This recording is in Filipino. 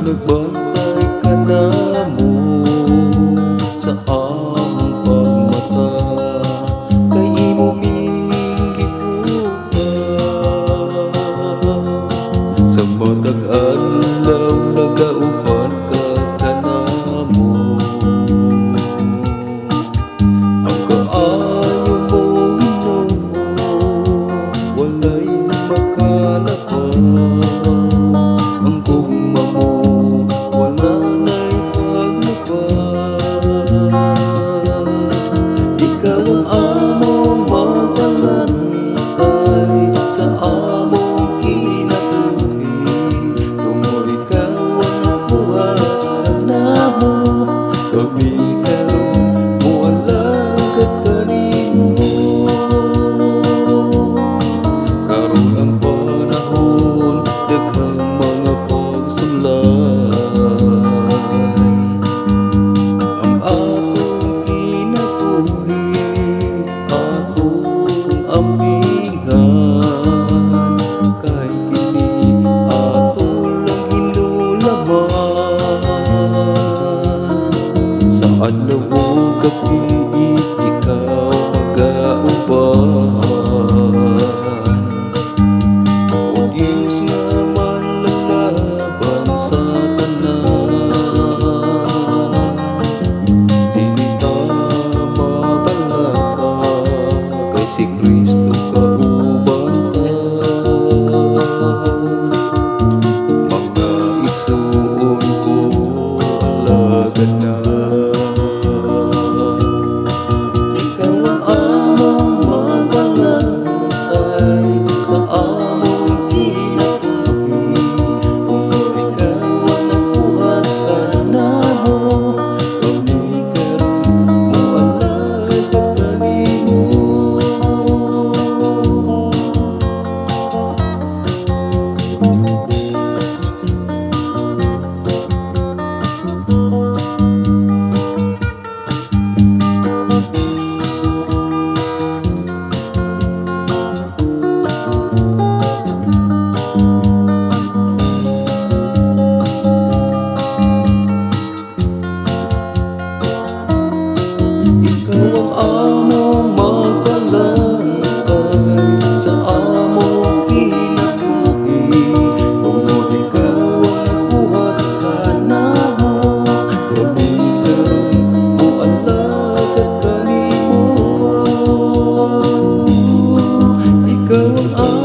nagbantay ka na mo sa among pagmata, kay imo ming gibuhat. Sa matag adlaw nagauban ka kanamo, ang kaayo mo Ginoo walay makalapad. Ang gugma mo wala na'y paglabad. Ikaw ang among mabalantay sa among kinabuhi. Tungod ikaw ang nabuhat kanamo, kami karon mualang katanimo. Karon ang panahon daghang mga pagsulay, ang atong kinabuhi atong ambingan, kay kini ato lang hinulaman. Sa adlaw ug gabi ikaw magauban, o Diyos nga manlalaban sa tanan. Dili ta mabalaka, kay si Kristo kauban ta. Mga igsuon ko alagad na, ikaw ang among mabalantay sa among kinabuhi. Kung ikaw ang nagbuhat kanamo, kami karon mualay kanimo. Ikaw ang among mabalantay sa among kinabuhi. Tungod ikaw ang nagbuhat kanamo, kami karon mualagad kanimo. Ikaw ang